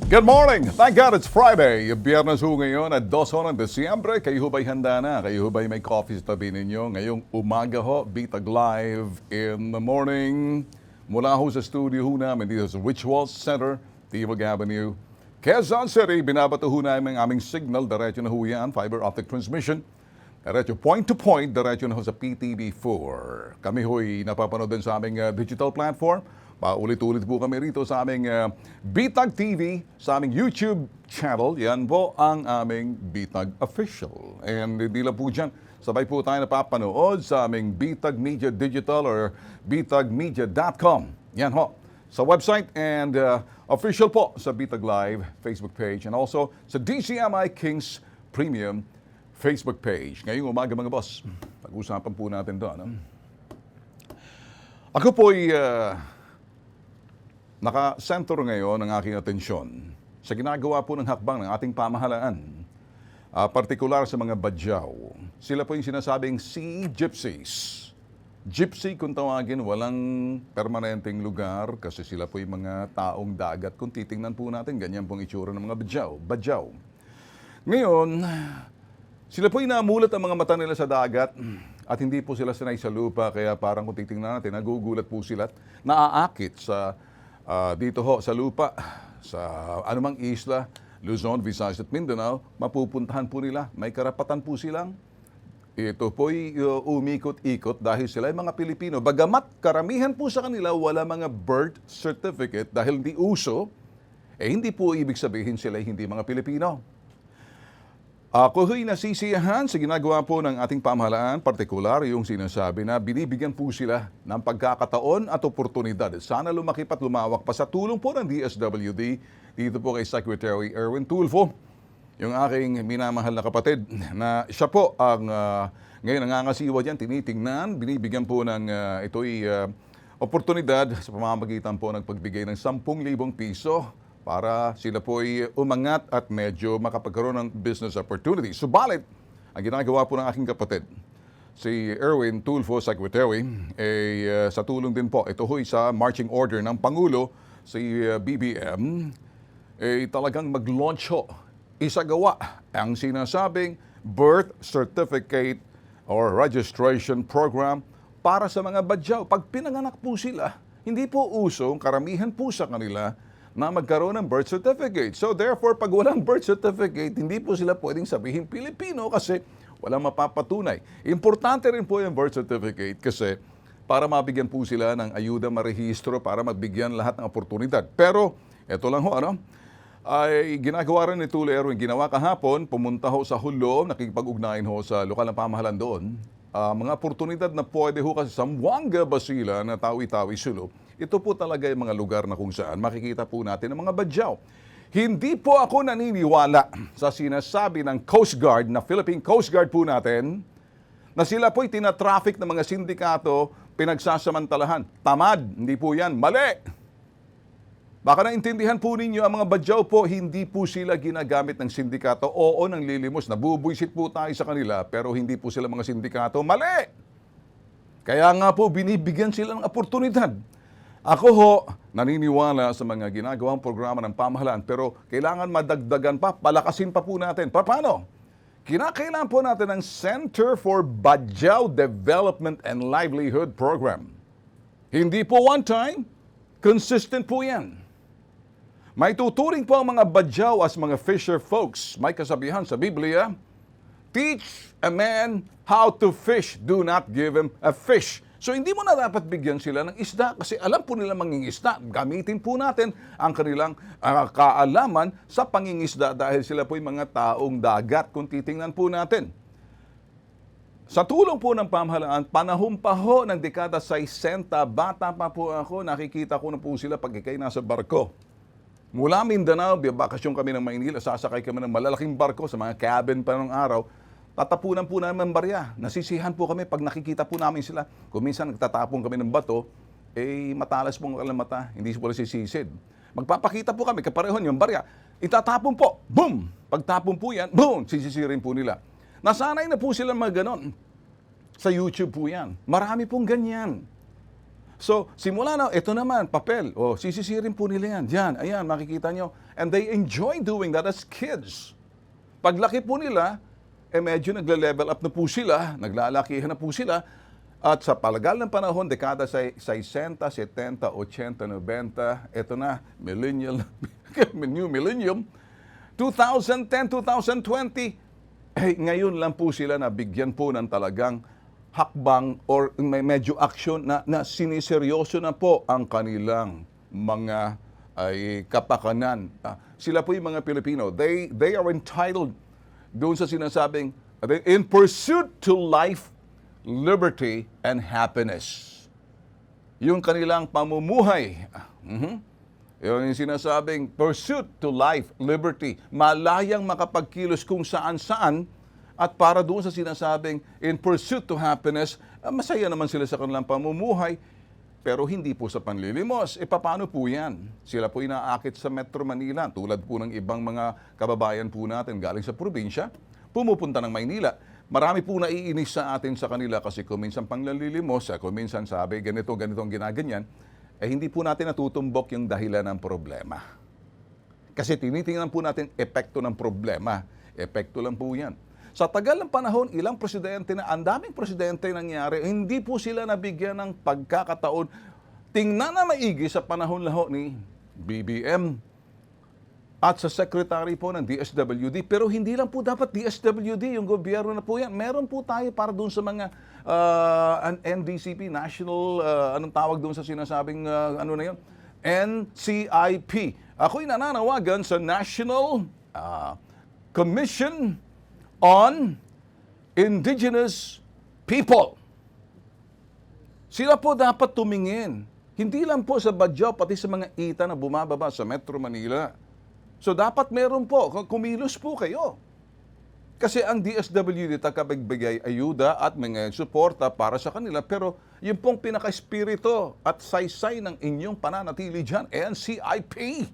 Good morning! Thank God it's Friday. Biyernes ho ngayon at 2 ng Desyembre. Kayo ho ba'y handa na? Kayo ho ba'y may coffee sa tabi ninyo? Ngayong umaga ho, Bitag Live in the morning. Mula ho sa studio ho namin dito sa Ritual Center, Timog Avenue, Quezon City. Binabato ho namin ang aming signal. Diretso na ho yan, fiber optic transmission. Diretso point to point, diretso na ho sa PTV4. Kami ho'y napapanood din sa aming digital platform. Paulit-ulit po kami rito sa aming Bitag TV, sa aming YouTube channel. Yan po ang aming Bitag Official. And hindi lang po dyan, sabay po tayo napapanood sa aming Bitag Media Digital or bitagmedia.com. Yan ho, sa website and official po sa Bitag Live Facebook page and also sa DCMI Kings Premium Facebook page. Ngayong umaga mga boss, pag-usapan po natin doon. Ako po'y naka-center ngayon ang aking atensyon sa ginagawa po ng hakbang ng ating pamahalaan, partikular sa mga badyaw. Sila po yung sinasabing sea gypsies. Gypsy kung tawagin, walang permanenteng lugar kasi sila po yung mga taong dagat. Kung titingnan po natin, ganyan pong itsura ng mga badyaw. Ngayon, sila po yung namulat ang mga mata nila sa dagat at hindi po sila sanay sa lupa kaya parang kung titingnan natin, nagugulat po sila at naaakit sa dito ho sa lupa, sa anumang isla, Luzon, Visayas at Mindanao, mapupuntahan po nila. May karapatan po silang ito po'y umikot-ikot dahil sila ay mga Pilipino. Bagamat karamihan po sa kanila wala mga birth certificate dahil hindi uso, hindi po ibig sabihin sila ay hindi mga Pilipino. Ako ho'y nasisiyahan sa ginagawa po ng ating pamahalaan, partikular yung sinasabi na binibigyan po sila ng pagkakataon at oportunidad. Sana lumaki pa't lumawak pa sa tulong po ng DSWD dito po kay Secretary Erwin Tulfo, yung aking minamahal na kapatid na siya po ang ngayon nangangasiwa dyan, tinitingnan, binibigyan po ng ito'y oportunidad sa pamamagitan po ng pagbigay ng 10,000 piso para sila po'y umangat at medyo makapagkaroon ng business opportunity. Subalit, ang ginagawa po ng aking kapatid, si Erwin Tulfo, Secretary, sa tulong din po, ito ho'y sa marching order ng Pangulo, si BBM, talagang mag-launch ho, isagawa ang sinasabing birth certificate or registration program para sa mga badyaw. Pag pinanganak po sila, hindi po usong karamihan po sa kanila na magkaroon ng birth certificate. So therefore, pag walang birth certificate, hindi po sila pwedeng sabihin Pilipino kasi walang mapapatunay. Importante rin po yung birth certificate kasi para mabigyan po sila ng ayuda marehistro para magbigyan lahat ng oportunidad. Pero, eto lang ho, ay ginagawa rin ni Tule Erwin. Ginawa kahapon, pumunta ho sa Hulo, nakikipag-ugnayan ho sa lokal na pamahalan doon. Mga oportunidad na pwede ho kasi sa Zamboanga, Basila, na Tawi-Tawi, Sulu. Ito po talaga yung mga lugar na kung saan makikita po natin ang mga badyaw. Hindi po ako naniniwala sa sinasabi ng Coast Guard, na Philippine Coast Guard po natin, na sila po'y tinatraffic ng mga sindikato, pinagsasamantalahan. Tamad, hindi po yan. Mali! Baka naintindihan po ninyo, ang mga badyaw po, hindi po sila ginagamit ng sindikato. Oo, ng lilimos. Nabubwisit po tayo sa kanila, pero hindi po sila mga sindikato. Mali! Kaya nga po, binibigyan sila ng oportunidad. Ako ho, naniniwala sa mga ginagawang programa ng pamahalaan, pero kailangan madagdagan pa, palakasin pa po natin. Paano? Kinakailangan po natin ng Center for Badyaw Development and Livelihood Program. Hindi po one time, consistent po yan. May tuturing po ang mga badyaw as mga fisher folks. May kasabihan sa Biblia, teach a man how to fish, do not give him a fish. So hindi mo na dapat bigyan sila ng isda kasi alam po nila mangingisda. Gamitin po natin ang kanilang kaalaman sa pangingisda dahil sila po yung mga taong dagat kung titingnan po natin. Sa tulong po ng pamahalaan, panahon pa ho ng dekada 60, bata pa po ako, nakikita ko na po sila pag ikay nasa barko. Mula Mindanao, bakasyon kami ng Maynila, sasakay kami ng malalaking barko sa mga cabin pa ng araw. Tatapunan po namin ang barya. Nasisihan po kami pag nakikita po namin sila. Kung minsan nagtatapon kami ng bato, matalas pong kalamata, hindi po sisisid. Magpapakita po kami, kaparehon yung barya. Itatapon po, boom! Pagtapon po yan, boom! Sisisirin po nila. Nasanay na po sila mga ganon. Sa YouTube po yan. Marami pong ganyan. So, simula na, ito naman, papel. O, sisisirin po nila yan. Diyan, ayan, makikita nyo. And they enjoy doing that as kids. Paglaki po nila, medyo nagle-level up na po sila, naglalakihan na po sila, at sa palagal ng panahon, dekada 60, 70, 80, 90, ito na, millennial, new millennium, 2010, 2020, ngayon lang po sila nabigyan po ng talagang hakbang or may medyo action na siniseryoso na po ang kanilang mga kapakanan. Sila po yung mga Pilipino, they are entitled doon sa sinasabing, in pursuit to life, liberty, and happiness. Yung kanilang pamumuhay. Yung sinasabing pursuit to life, liberty. Malayang makapagkilos kung saan-saan at para doon sa sinasabing in pursuit to happiness, masaya naman sila sa kanilang pamumuhay pero hindi po sa panlilimos. Paano po yan? Sila po inaakit sa Metro Manila tulad po ng ibang mga kababayan po natin galing sa probinsya, pumupunta ng Maynila. Marami po naiinis sa atin sa kanila kasi kung minsan panglalilimos, kung minsan sabi ganito ang ginaganyan, hindi po natin natutumbok yung dahilan ng problema. Kasi tinitingnan po natin epekto ng problema. Epekto lang po yan. Sa tagal ng panahon, ilang presidente na, ang daming presidente nangyari, hindi po sila nabigyan ng pagkakataon. Tingnan na maigi sa panahon laho ni BBM at sa secretary po ng DSWD. Pero hindi lang po dapat DSWD, yung gobyerno na po yan. Meron po tayo para doon sa mga NDCP, National, anong tawag doon sa sinasabing, ano na yun? NCIP. Ako'y nananawagan sa National Commission on Indigenous People. Sila po dapat tumingin. Hindi lang po sa Badjao, pati sa mga ita na bumababa sa Metro Manila. So dapat meron po, kumilos po kayo. Kasi ang DSWD tagapagbigay ayuda at mga suporta para sa kanila, pero yung pong pinaka-espiritu at saysay ng inyong pananatili dyan, NCIP.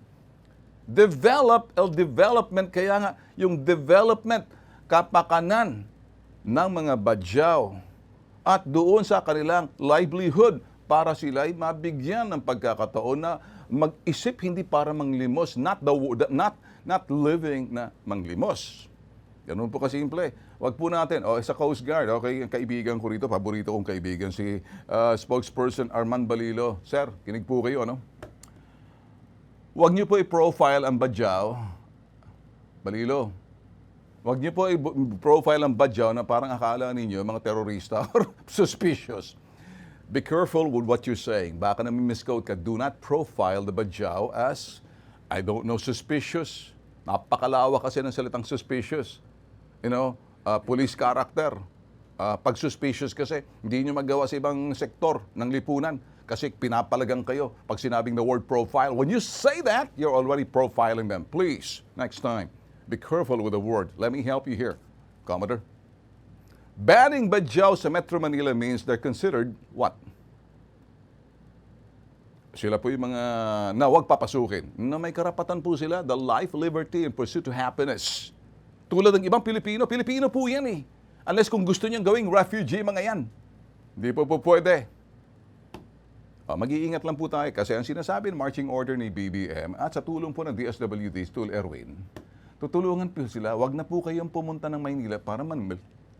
Development, kaya nga yung development, kapakanan ng mga Badjao at doon sa kanilang livelihood para sila'y mabigyan ng pagkakataon na mag-isip hindi para manglimos, not living na manglimos. Ganun po kasimple. Wag po natin, sa Coast Guard, okay, kaibigan ko rito, paborito kong kaibigan, si spokesperson Arman Balilo. Sir, kinig po kayo, no? Wag niyo po i-profile ang Badjao. Balilo, wag niyo po i-profile ang Badjao na parang akala ninyo mga terorista or suspicious. Be careful with what you're saying. Baka na misquote ka. Do not profile the Badjao as, I don't know, suspicious. Napakalawa kasi ng salitang suspicious. You know, police character. Pag suspicious kasi, hindi nyo magawa sa ibang sektor ng lipunan kasi pinapalagang kayo pag sinabing the word profile. When you say that, you're already profiling them. Please, next time, be careful with the word. Let me help you here, Commodore. Banning Badjao sa Metro Manila means they're considered what? Sila po yung mga na huwag papasukin. Na may karapatan po sila, the life, liberty, and pursuit to happiness. Tulad ng ibang Pilipino, Pilipino po yan eh. Unless kung gusto niyang gawing refugee, mga yan. Hindi po pwede. Mag-iingat lang po tayo kasi ang sinasabi ng marching order ni BBM at sa tulong po ng DSWD, Stool Erwin, tutulungan po sila, wag na po kayong pumunta ng Maynila para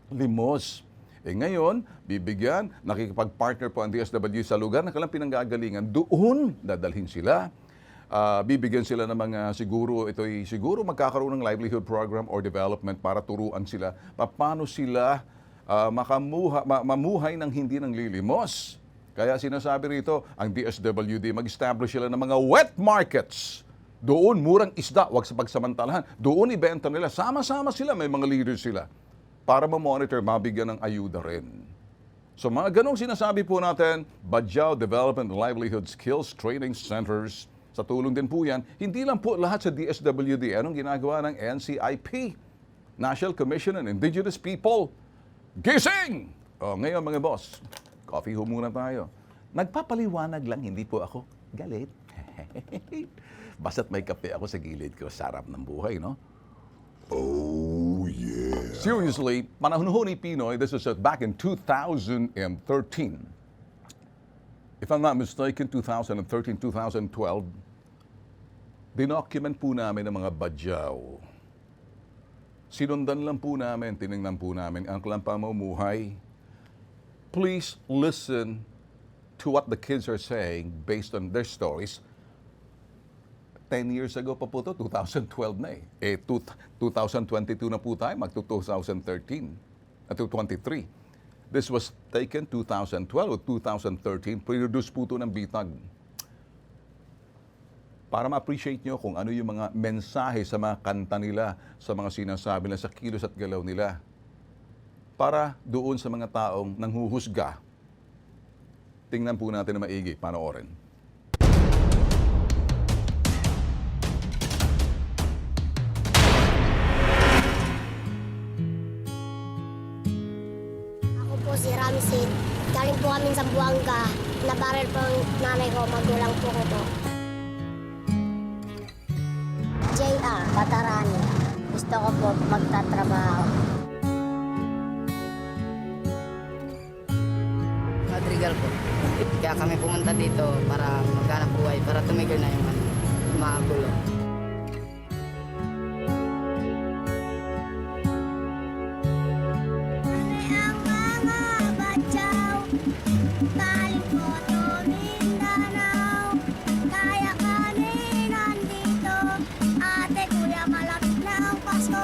limos. Ngayon, bibigyan, nakikipag-partner po ang DSWD sa lugar na kanilang pinanggagalingan. Doon, dadalhin sila. Bibigyan sila ng mga siguro magkakaroon ng livelihood program or development para turuan sila paano sila mamuhay ng hindi ng lilimos. Kaya sinasabi rito, ang DSWD mag-establish sila ng mga wet markets. Doon, murang isda, wag sa pagsamantalahan. Doon, ibenta nila. Sama-sama sila, may mga leaders sila. Para ma-monitor, mabigyan ng ayuda rin. So mga ganong sinasabi po natin, Badjao Development and Livelihood Skills Training Centers, sa tulong din po yan, hindi lang po lahat sa DSWD. Anong ginagawa ng NCIP? National Commission on Indigenous People. Gising! Ngayon mga boss, coffee ho muna tayo. Nagpapaliwanag lang, hindi po ako galit. Basta't may kape ako sa gilid ko, sarap ng buhay, no? Oh, yeah. Seriously, panahon ni Pinoy, this is back in 2013. if I'm not mistaken, 2013, 2012, dinocument po namin ang mga badyaw. Sinundan lang po namin, tinignan po namin ang kanilang pamumuhay. Please listen to what the kids are saying based on their stories. 10 years ago pa po ito, 2012 na eh. 2022 na po tayo, magto-2013 at 2023. This was taken 2012 o 2013, produce po ito ng Bitag. Para ma-appreciate nyo kung ano yung mga mensahe sa mga kanta nila, sa mga sinasabi nila, sa kilos at galaw nila. Para doon sa mga taong nanghuhusga, tingnan po natin na maigi, panoorin. Ako po si Ramsid. Galing po kami sa Buanga. Nabaril po ang nanay ko, magulang po ko po. JR, Batarani. Gusto ko po magtatrabaho. Madrigal po. Kaya kami pumunta dito para maghanap buhay, para tumigil na yung mga gulo. Ang mga badyaw, galing po to Mindanao. Kaya kami nandito, ate kuya malapit na ang Pasko.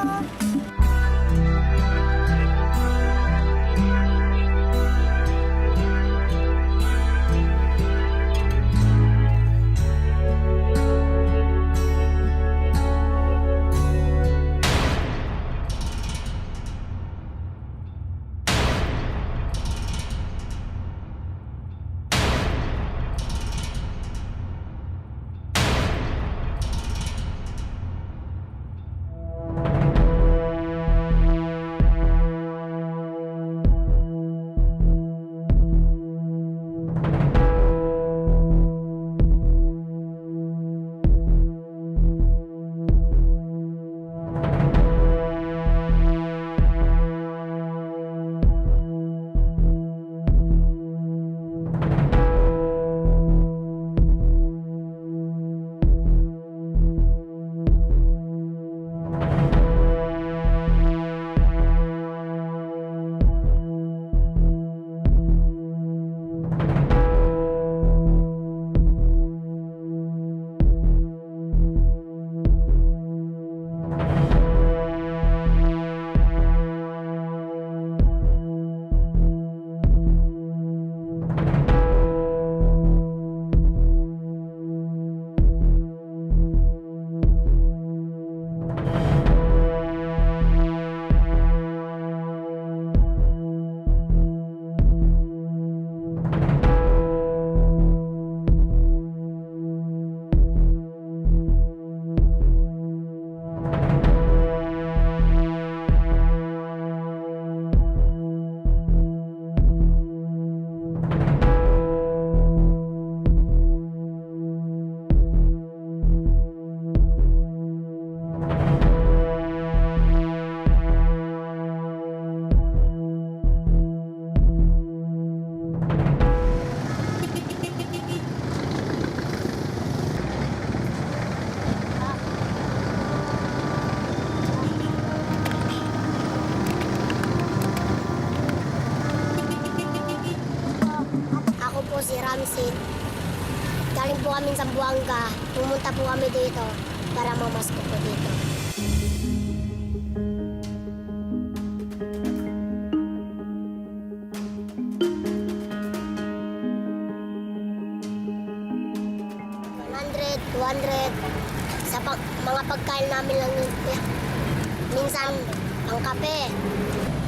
Ako po si Ramsid. Galing po kami sa Buanga. Pumunta po kami dito para mamasko po dito. Sa mga pagkain namin lang yun. Minsan, ang kape,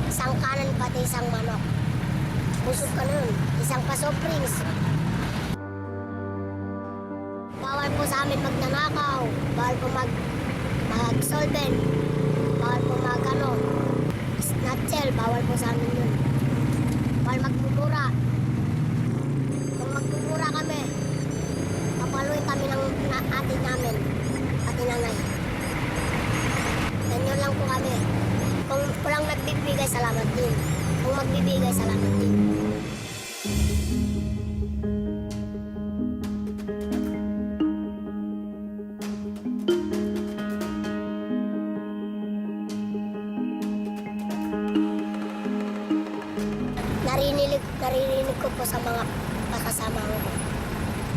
isang kanan pati isang manok. Busog ka nun, isang soft drinks. Bawal po sa amin magnanakaw, bawal po mag-solvent, bawal po snatchel, bawal po sa amin yun. Bawal magmumura. Kung magmumura kami, papaluin kami ng ate namin, ate nanay. Ganyan lang po kami. Kung walang nagbibigay, salamat din. Kung magbibigay, salamat din. ko sa mga kasama ko.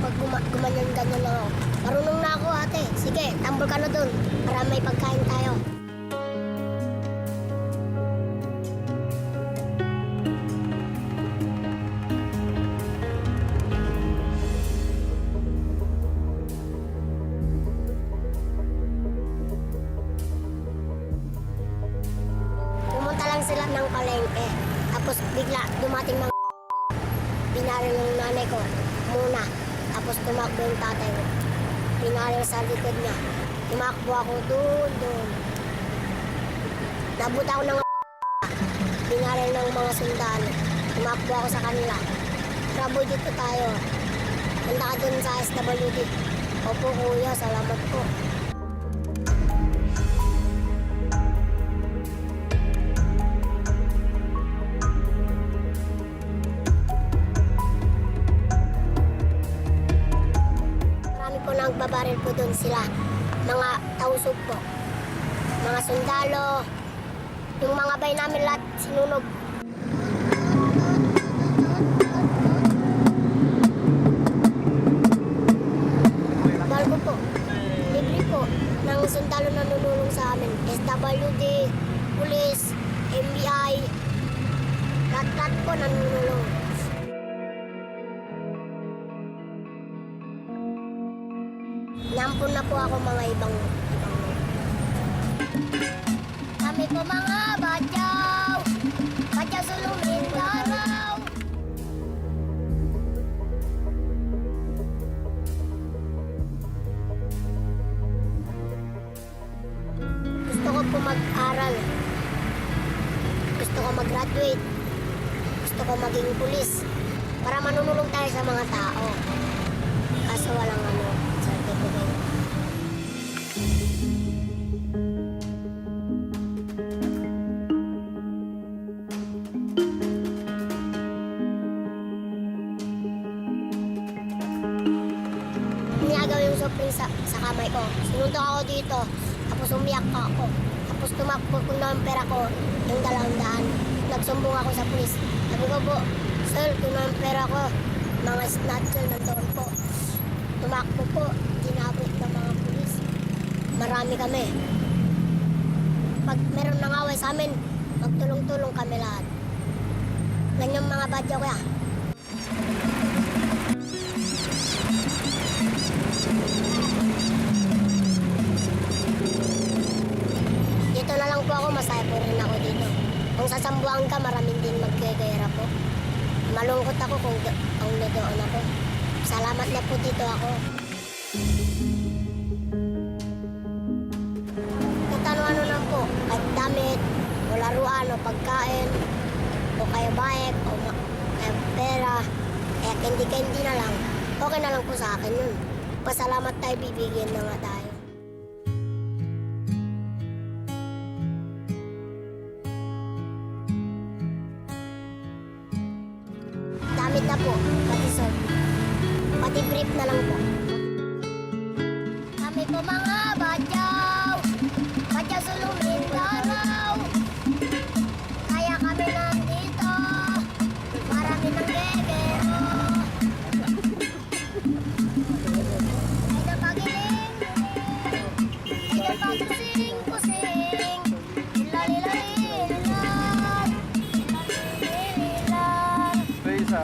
Pag gumanyan-ganyan lang ako. Marunong na ako ate. Sige, tambol ka na dun para may pagkain tayo. Pumunta lang sila ng palengke. Tapos bigla dumating mga pinaril yung nanay ko muna. Tapos tumakbo yung tatay ko. Pinaril sa likod niya. Tumakbo ako doon. Nabut ako ng pinaril ng mga sundalo. Tumakbo ako sa kanila. Rabo dito tayo. Punta ka dun sa SWD. Opo kuya, salamat po. Marami po nagbabaril po doon sila. Mga tausog po. Mga sundalo. Yung mga bay namin lahat sinunog. Barko po. Libre po. Ng sundalo na nunulong sa amin. SWD, Police, MBI. Lahat po nanunulong. Nampun na po ako mga ibang. Kami po mga badyaw. Badyaw sulong Mindanao. Gusto ko po mag-aral. Gusto ko mag-graduate. Gusto ko maging pulis. Para manunulong tayo sa mga tao. Kaso walang certificate. Niyagaw yung softdrink sa kamay ko. Sinuntok ako dito. Tapos umiyak ako. Tapos tumakbo ko na ang pera ko, yung 200. Nagsumbong ako sa pulis. Sabi ko po, sir, kung na ang pera ko, mga snatcher nandoon po. Tumakbo po, tinabot ng mga pulis. Marami kami. Pag meron nang away sa amin, magtulong-tulong kami lahat. Ganyan mga badyo kaya. Dito na lang po ako, masaya po rin ako dito. Kung sa Sambuanga, maraming din magkagayra po. Malungkot ako kung nandoon ako. Salamat na po dito ako. Kahit ano-ano na po, kahit damit, o laruan, o pagkain, o kaya bike, o kaya pera, kaya candy-candy na lang, okay na lang po sa akin yun. Pasalamat tayo, bibigyan na nga tayo. Damit na po, pati sir. Pati brief na lang po. Kami po mga badyaw. Badyaw sulong Mindanao. Kaya kami nandito. Marami ng gegero. Ay na pagiling. Ay na pagkusing-kusing. Ilalilalilan. Ilalililan. Isa.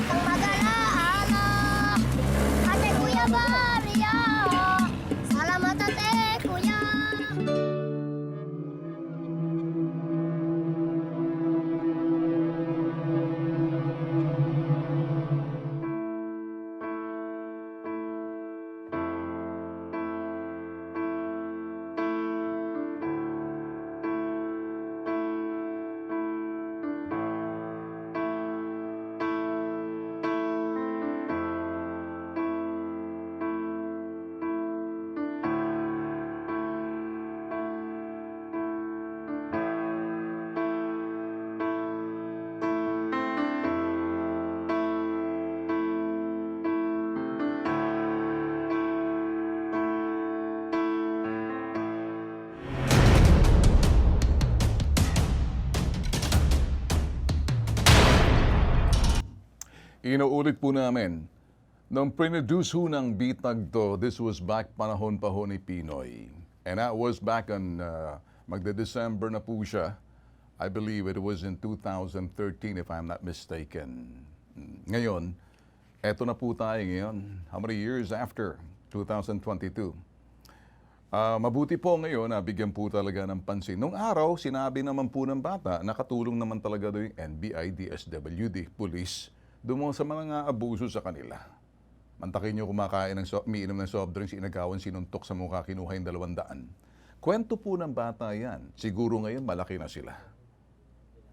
Ang mag-alaanan. Inuulit po namin, nung produce ho ng bitag to, this was back panahon pa ho ni Pinoy. And that was back on, magde-December na po siya. I believe it was in 2013 if I'm not mistaken. Ngayon, eto na po tayo ngayon. How many years after? 2022. Mabuti po ngayon na bigyan po talaga ng pansin. Nung araw, sinabi naman po ng bata, nakatulong naman talaga doon yung NBI, DSWD, police, doon sa mga abuso sa kanila. Mantakin nyo kumakain ng umiinom ng soft drinks, inagawan, sinuntok sa mukha, kinuha yung 200. Kwento po ng bata yan. Siguro ngayon malaki na sila.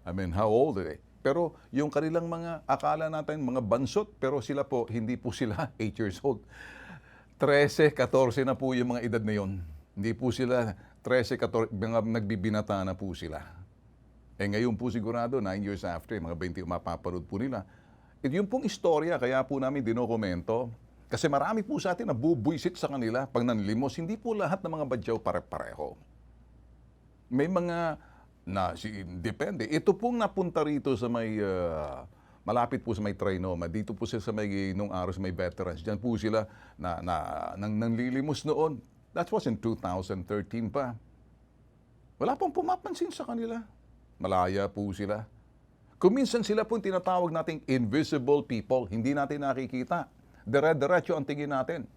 I mean, how old are they? Pero yung kanilang mga, akala natin, mga bansot, pero sila po, hindi po sila 8 years old. 13, 14 na po yung mga edad na yun. Hindi po sila 13, 14, mga nagbibinata na po sila. Eh ngayon po sigurado, 9 years after, mga 20 mapapanood po nila. At yung pong istorya, kaya po namin dinokomento, kasi marami po sa atin na bubuisit sa kanila pag nanlimos. Hindi po lahat ng mga badyaw pare-pareho. May mga depende. Ito pong napunta rito sa may, malapit po sa may Trinoma. Dito po sila sa may, nung araw sa may veterans. Diyan po sila nanglilimos noon. That was in 2013 pa. Wala pong pumapansin sa kanila. Malaya po sila. Kuminsan sila po tinatawag nating invisible people. Hindi natin nakikita. Dire-diretso ang tingin natin.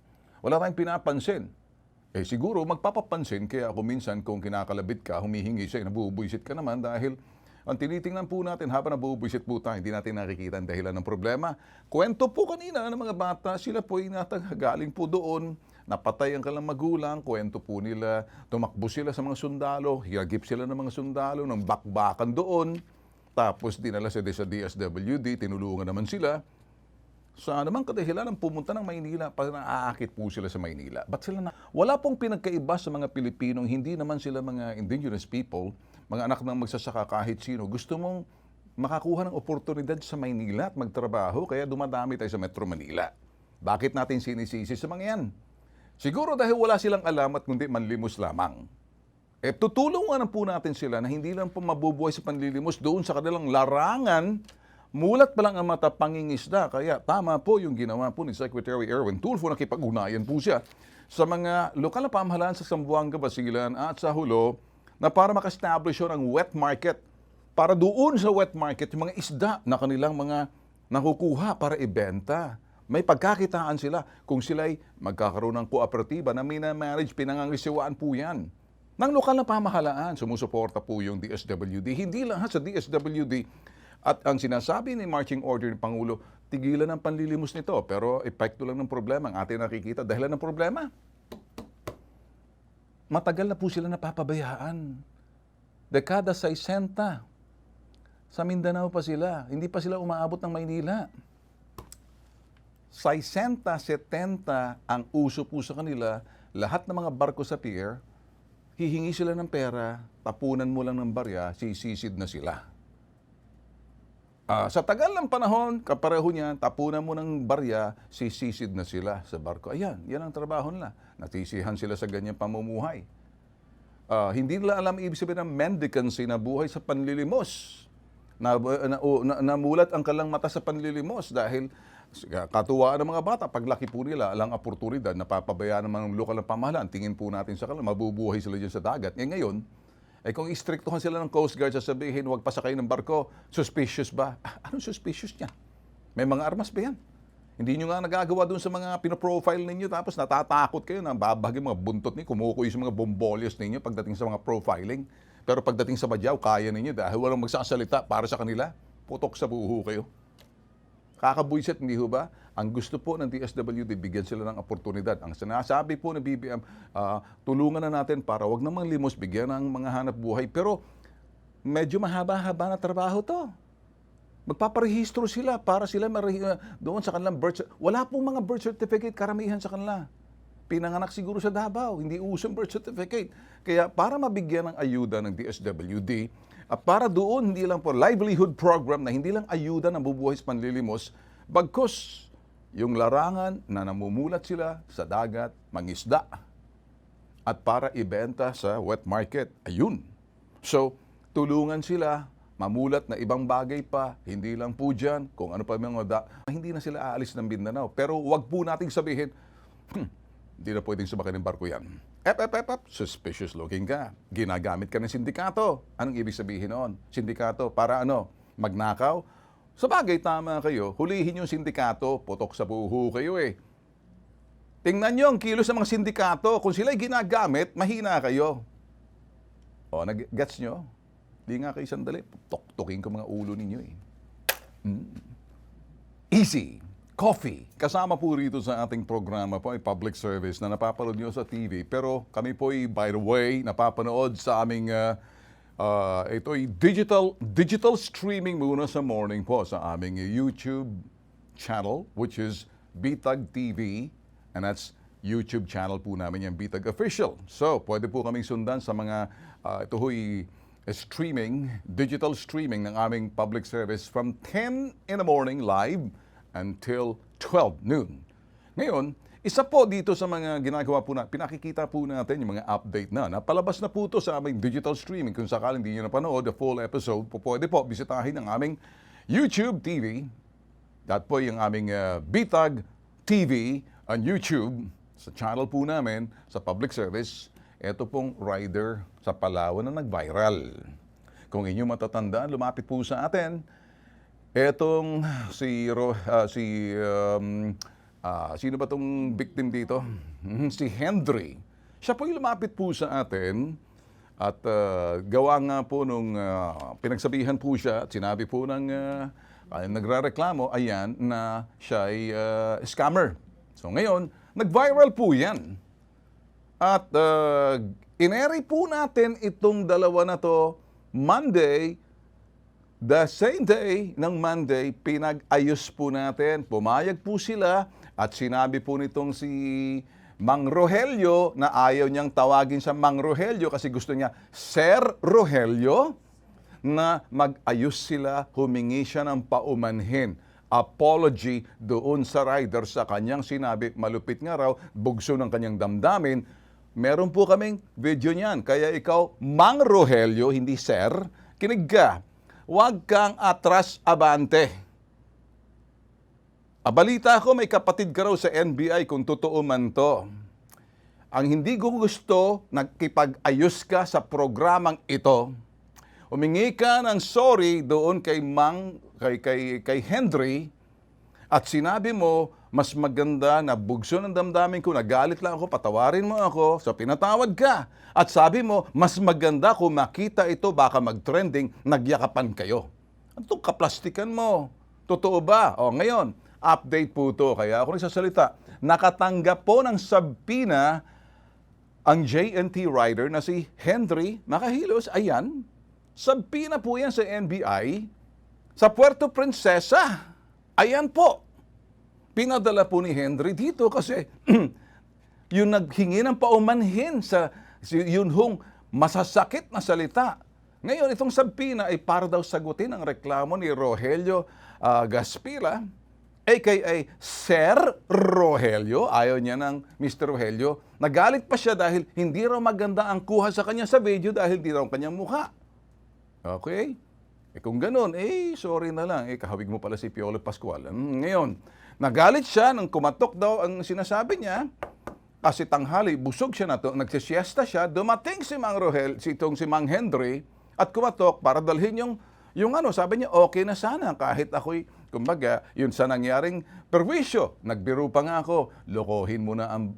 Wala tayong pinapansin. Eh siguro magpapapansin kaya minsan kung kinakalabit ka, humihingi siya, nabubuisit ka naman dahil ang tinitingnan po natin habang nabubuisit po tayo, hindi natin nakikita ang dahilan ng problema. Kwento po kanina ng mga bata, sila po ay galing po doon, napatay ang kanilang magulang, kwento po nila, tumakbo sila sa mga sundalo, hiyagip sila ng mga sundalo, ng bakbakan doon, tapos dinala sila sa DSWD, tinulungan naman sila. Sa namang kadahilan ng pumunta ng Maynila, para naaakit po sila sa Maynila. Wala pong pinagkaiba sa mga Pilipinong, hindi naman sila mga indigenous people, mga anak ng magsasaka kahit sino. Gusto mong makakuha ng oportunidad sa Maynila at magtrabaho, kaya dumadami tayo sa Metro Manila. Bakit natin sinisisi sa mga yan? Siguro dahil wala silang alam at kundi manlimos lamang. Eh tutulungan po natin sila na hindi lang po mabubuhay sa panlilimos doon sa kanilang larangan. Mulat pa lang ang mata pangingisda, kaya tama po yung ginawa po ni Secretary Erwin Tulfo, nakipag-ugnayan po siya sa mga lokal na pamahalaan sa Zamboanga, Basilan at sa Hulo na para maka-establish ng wet market. Para doon sa wet market, yung mga isda na kanilang mga nakukuha para ibenta. May pagkakitaan sila kung sila'y magkakaroon ng kooperatiba na mina-manage, pinangangisiwaan po yan. Ng lokal na pamahalaan, sumusuporta po yung DSWD. Hindi lahat sa DSWD. At ang sinasabi ni Marching Order ni Pangulo, tigilan ang panlilimos nito. Pero epekto lang ng problema. Ang ating nakikita, dahilan ng problema. Matagal na po sila napapabayaan. Dekada 60. Sa Mindanao pa sila. Hindi pa sila umaabot ng Maynila. 60, 70 ang uso po sa kanila. Lahat ng mga barko sa pier, hihingi sila ng pera, tapunan mo lang ng barya, sisisid na sila. Sa tagal ng panahon, kapareho niya, tapunan mo ng barya, sisisid na sila sa barko. Ayan, yan ang trabaho nila. Natisihan sila sa ganyang pamumuhay. Hindi nila alam ibig sabihin ng mendicancy na buhay sa panlilimos. Namulat ang kalang mata sa panlilimos dahil katuwaan ng mga bata, paglaki po nila, alang oportunidad, napapabayaan ng mga lokal na pamahalaan, tingin po natin sa kanila, mabubuhay sila dyan sa dagat. Ngayon, kung istriktuhan sila ng Coast Guard, sasabihin, huwag pasakay ng barko, suspicious ba? Anong suspicious niya? May mga armas ba yan? Hindi nyo nga nagagawa doon sa mga pinoprofile ninyo, tapos natatakot kayo na babagay mga buntot ninyo, kumukuyo sa mga bombolios ninyo pagdating sa mga profiling. Pero pagdating sa badyaw, kaya ninyo dahil walang magsasalita para sa kanila, putok sa buho kayo. Kakabuisit, hindi ho ba? Ang gusto po ng DSWD, bigyan sila ng oportunidad. Ang sinasabi po ng BBM, tulungan na natin para wag namang limos, bigyan ng mga hanap buhay. Pero medyo mahaba-haba na trabaho to. Magpaparehistro sila para sila doon sa kanilang birth certificate. Wala pong mga birth certificate karamihan sa kanila. Pinanganak siguro sa Davao, hindi usong birth certificate. Kaya para mabigyan ng ayuda ng DSWD, para doon hindi lang po livelihood program na hindi lang ayuda ng bubuhay sa panlilimos, bagkus yung larangan na namumulat sila sa dagat, mangisda, at para ibenta sa wet market. Ayun. So, tulungan sila mamulat na ibang bagay pa, hindi lang po dyan, kung ano pa mga hindi na sila aalis ng Mindanao. Pero wag po nating sabihin, hindi na pwedeng sumakay ng barko yan. Suspicious looking ka. Ginagamit ka ng sindikato. Anong ibig sabihin noon? Sindikato, para ano? Magnakaw? Sa bagay, tama kayo. Hulihin yung sindikato, putok sa buho kayo eh. Tingnan nyo ang kilos ng mga sindikato. Kung sila'y ginagamit, mahina kayo. O, nag-gets nyo? Di nga kayo sandali. Tok-toking ko mga ulo ninyo eh. Easy. Coffee. Kasama po rito sa ating programa po ay public service na napapanood nyo sa TV. Pero kami po ay, by the way, napapanood sa aming ito ay digital streaming muna sa morning po sa aming YouTube channel, which is Bitag TV. And that's YouTube channel po namin yung Bitag Official. So, pwede po kaming sundan sa mga ito ho'y digital streaming ng aming public service from 10 in the morning live until 12 noon. Ngayon, isa po dito sa mga ginagawa po na, pinakikita po natin yung mga update na. Napalabas na po ito sa aming digital streaming. Kung sakaling hindi nyo napanood, the full episode, pwede po bisitahin ang aming YouTube TV. That po yung aming Bitag TV on YouTube, sa channel po namin, sa public service. Ito pong rider sa Palawan na nag-viral. Kung inyo matatandaan, lumapit po sa atin, etong sino ba tong victim dito? Si Henry. Siya po yung lumapit po sa atin at gawa nga po nung pinagsabihan po siya at sinabi po ng nagrareklamo, ayan, na siya ay scammer. So ngayon, nag-viral po yan. At ineri po natin itong dalawa na to Monday. The same day ng Monday, pinag-ayos po natin. Pumayag po sila at sinabi po nitong si Mang Rogelio na ayaw niyang tawagin siya Mang Rogelio kasi gusto niya Sir Rogelio na mag-ayos sila, humingi siya ng paumanhin. Apology doon sa rider sa kanyang sinabi, malupit nga raw, bugso ng kanyang damdamin. Meron po kaming video niyan. Kaya ikaw, Mang Rogelio, hindi Sir, kinig ka. Huwag kang atras abante. Abalita ko, may kapatid ka raw sa NBI kung totoo man to. Ang hindi ko gusto, nagkipag-ayos ka sa programang ito. Humingi ka ng sorry doon kay kay Henry at sinabi mo, mas maganda na bugso ng damdamin ko, nagalit lang ako, patawarin mo ako, so pinatawad ka. At sabi mo, mas maganda kung makita ito, baka mag-trending, nagyakapan kayo. Ano itong kaplastikan mo? Totoo ba? O ngayon, update po ito. Kaya ako nagsasalita, nakatanggap po ng sabpina ang JNT rider na si Henry Makahilos. Ayan, sabpina po yan sa NBI sa Puerto Princesa. Ayan po. Pinadala po ni Henry dito kasi yung naghingi ng paumanhin sa yun hong masasakit na salita. Ngayon, itong sabpina ay para daw sagutin ang reklamo ni Rogelio Gaspila, aka Sir Rogelio. Ayaw niya ng Mr. Rogelio. Nagalit pa siya dahil hindi raw maganda ang kuha sa kanya sa video dahil di raw kanyang mukha. Okay? Kung ganun, sorry na lang. Kahawig mo pala si Piolo Pascual. Ngayon, nagalit siya nang kumatok daw ang sinasabi niya. Kasi tanghali, busog siya na to, nagsisiesta siya, dumating si Mang Rogelio, si Mang Henry, at kumatok para dalhin yung sabi niya, okay na sana kahit ako'y, kumbaga, yun sa nangyaring perwisyo. Nagbiro pa nga ako, lokohin mo na ang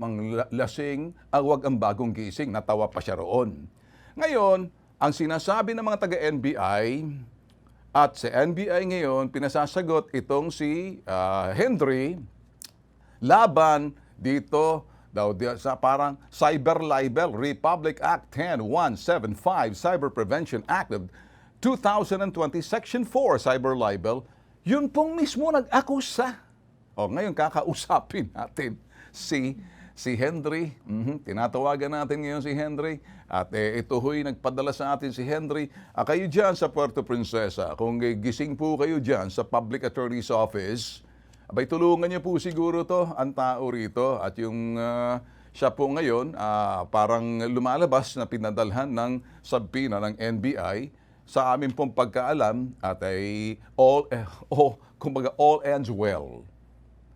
lasing, wag ang bagong gising, natawa pa siya roon. Ngayon, ang sinasabi ng mga taga-NBI, at sa NBI ngayon, pinasasagot itong si Henry laban dito daw sa parang Cyber Libel Republic Act 10175 Cyber Prevention Act of 2020 Section 4 Cyber Libel. Yun pong mismo nag-akusa. O ngayon kakausapin natin si Henry. Tinatawagan natin ngayon si Henry. At ito ho'y nagpadala sa atin si Henry. Kayo dyan sa Puerto Princesa, kung gising po kayo dyan sa Public Attorney's Office, abay tulungan niyo po siguro to ang tao rito. At yung siya po ngayon, parang lumalabas na pinadalhan ng sabpina ng NBI sa amin pong pagkaalam at ay kumbaga all ends well.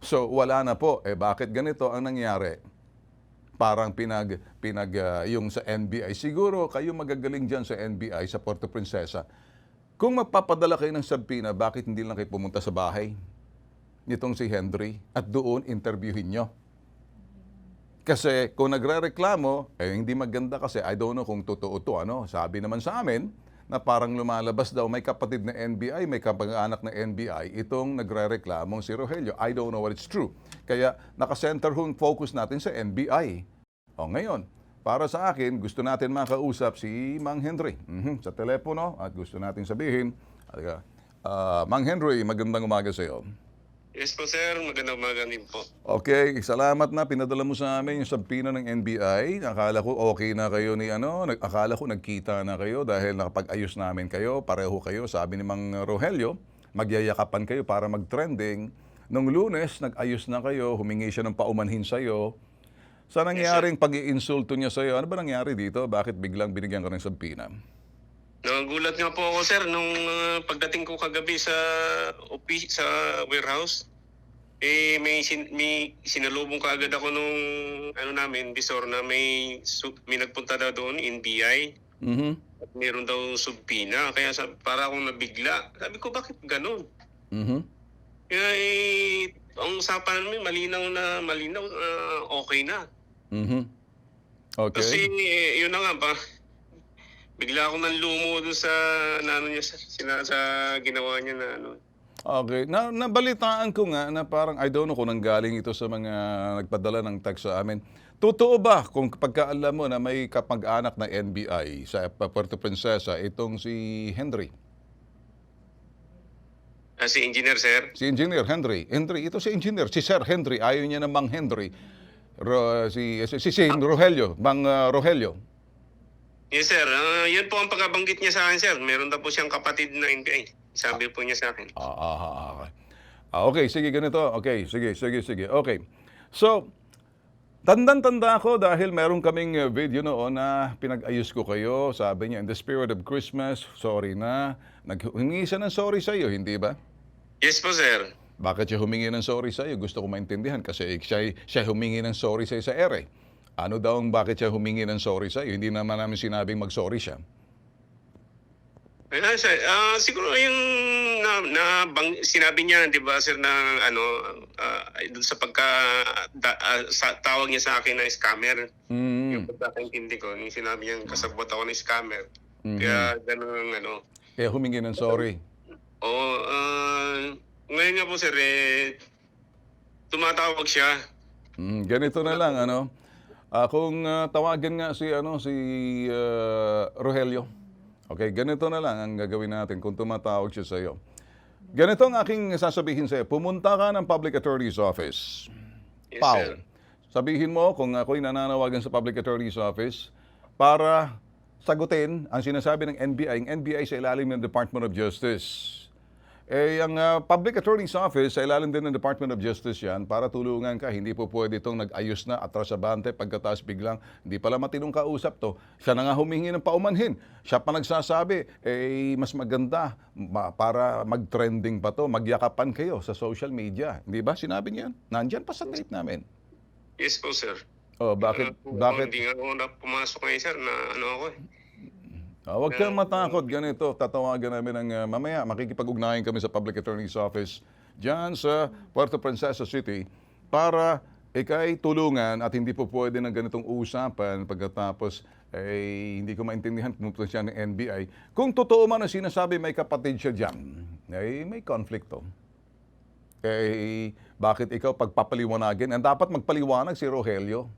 So wala na po. Bakit ganito ang nangyari? Parang yung sa NBI. Siguro kayo magagaling dyan sa NBI, sa Puerto Princesa. Kung magpapadala kayo ng subpoena, bakit hindi lang kayo pumunta sa bahay nitong si Henry at doon interviewin nyo? Kasi kung nagrereklamo, hindi maganda kasi I don't know kung totoo to. Sabi naman sa amin na parang lumalabas daw may kapatid na NBI, may kapag-anak na NBI, itong nagrereklamong si Rogelio. I don't know what it's true. Kaya nakasenter focus natin sa NBI. Ngayon, para sa akin, gusto natin makausap si Mang Henry sa telepono at gusto natin sabihin, Mang Henry, magandang umaga sa iyo. Yes po sir, magandang umaga din po. Okay, salamat na pinadala mo sa amin yung subpoena ng NBI. Akala ko okay na kayo akala ko nagkita na kayo dahil nakapag-ayos namin kayo, pareho kayo. Sabi ni Mang Rogelio, magyayakapan kayo para mag-trending. Nung Lunes, nag-ayos na kayo, humingi siya ng paumanhin sa iyo. Sa nangyaring pag-iinsulto niya sa iyo, ano ba nangyari dito? Bakit biglang binigyan ka ng subpoena? Nagulat nga po ako sir nung pagdating ko kagabi sa warehouse. May sinalubong kaagad ako nung bisor na may nagpunta daw doon, NBI. At meron daw subpoena. Kaya para akong nabigla. Sabi ko, bakit ganun? Kaya ang usapan namin, malinaw, okay na. Okay. Kasi yun na nga pa. Bigla akong nanlumo doon sa ginawa niya na ano. Okay. Nabalitaan ko nga na parang I don't know kung nanggaling ito sa mga nagpadala ng text sa amin. Totoo ba kung pagkaalam mo na may kapag-anak na NBI sa Puerto Princesa itong si Henry? Si Engineer, sir? Si Engineer Henry. Ito si Engineer. Si Sir Henry. Ayaw niya ng Mang Henry. Si Rogelio. Mang Rogelio. Yes, sir. Yun po ang pagkabanggit niya sa akin, sir. Meron daw po siyang kapatid na NBI. Sabi po niya sa akin. Okay, sige, ganito. Okay, sige. Okay. So, tanda ako dahil meron kaming video noon na pinag-ayos ko kayo. Sabi niya, in the spirit of Christmas, sorry na. Naghingi siya ng sorry sa iyo, hindi ba? Yes po, sir. Bakit siya humingi ng sorry sa iyo? Gusto ko maintindihan kasi siya humingi ng sorry sa iyo sa ere. Ano daw ang bakit siya humingi ng sorry sa iyo? Hindi naman namin sinabing mag-sorry siya. Sir, siguro yung sinabi niya, di ba, sir, na doon sa tawag niya sa akin na scammer. Yung pagkakaintindi ko, yung sinabi niya, kasabot ako ng scammer. Kaya gano'n Kaya humingi ng sorry. Ngayon nga po, sir, tumatawag siya. Ganito na lang, kung tawagan nga si Rogelio. Okay, ganito na lang ang gagawin natin kung tumatawag siya sa iyo. Ganito ang aking sasabihin sa iyo. Pumunta ka ng Public Attorney's Office. Yes, Pao. sir. Sabihin mo kung ako'y nananawagan sa Public Attorney's Office para sagutin ang sinasabi ng NBI. Ang NBI sa ilalim ng Department of Justice. Ang Public Attorney's Office, sa ilalim din ng Department of Justice yan, para tulungan ka. Hindi po pwede itong nag-ayos na atrasabante pagkatapos biglang, hindi pala matinong kausap to. Siya na nga humingi ng paumanhin. Siya pa nagsasabi, mas maganda para mag-trending pa to, magyakapan kayo sa social media. Hindi ba? Sinabi niyan. Nandyan pa sa tape namin. Yes po, sir. Bakit? Hindi nga ako pumasok ngayon, sir, na ako eh. Huwag kang matakot, ganito. Tatawagan namin mamaya. Makikipag-ugnayan kami sa Public Attorney's Office dyan sa Puerto Princesa City para ikay tulungan at hindi po pwede ng ganitong usapan pagkatapos hindi ko maintindihan pumunta siya ng NBI. Kung totoo man ang sinasabi may kapatid siya dyan, may konflikto. Bakit ikaw pagpapaliwanagin? Ang dapat magpaliwanag si Rogelio.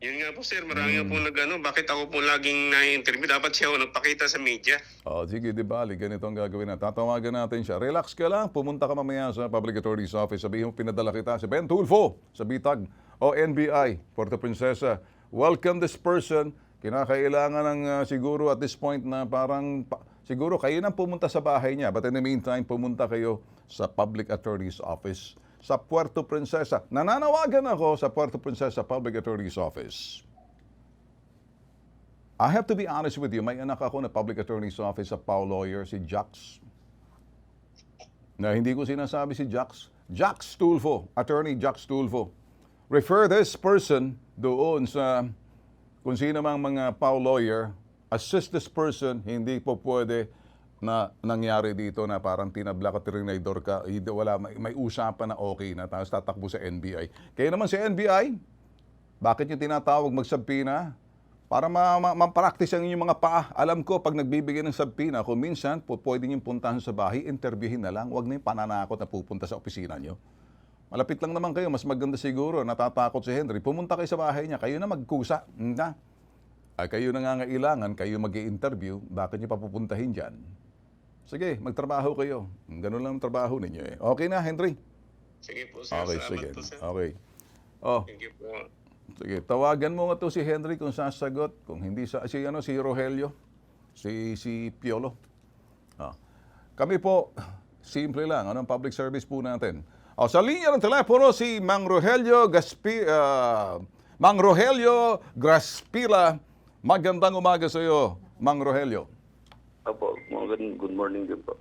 Yun nga po, sir. Marami po bakit ako po laging na-interview? Dapat siya nagpakita sa media. Sige, di ba? Ganito ang gagawin natin. Tatawagan natin siya. Relax ka lang. Pumunta ka mamaya sa Public Attorney's Office. Sabihin mo, pinadala kita si Ben Tulfo sa Bitag o NBI, Puerto Princesa. Welcome this person. Kinakailangan ng siguro at this point na parang, siguro kayo nang pumunta sa bahay niya. But in the meantime, pumunta kayo sa Public Attorney's Office sa Puerto Princesa. Nananawagan ako sa Puerto Princesa Public Attorney's Office. I have to be honest with you, may anak ako na public attorney's office sa Pau Lawyer, si Jax. Na hindi ko sinasabi si Jax. Jax Tulfo, Attorney Jax Tulfo. Refer this person doon sa kung sino mang mga Pau Lawyer. Assist this person, hindi po pwede na nangyari dito na parang tinabla ka, trinidor ka, wala, may usapan na okay na, tapos tatakbo sa NBI. Kaya naman si NBI, bakit yung tinatawag magsabpina? Para ma-practice ang inyong mga paa. Alam ko, pag nagbibigay ng sabpina, kung minsan, pwede niyong puntahan sa bahay, interviewin na lang, huwag na yung pananakot na pupunta sa opisina niyo. Malapit lang naman kayo, mas maganda siguro, natatakot si Henry, pumunta kayo sa bahay niya, kayo na magkusa. Ay, kayo nangangailangan, kayo mag-i-interview, bakit niyo papupuntahin dyan? Sige, magtrabaho kayo. Ganun lang ang trabaho ninyo eh. Okay na, Henry? Sige po, sir. Okay, Salamat sige. po, sir. Okay. Oh, Thank you po. sige, tawagan mo nga to si Henry kung sasagot. Kung hindi si Rogelio, si Piolo. Ah. Kami po, simple lang, anong public service po natin. Sa linya ng telepono si Mang Rogelio Graspila. Magandang umaga sa iyo, Mang Rogelio. Opo, good morning din po.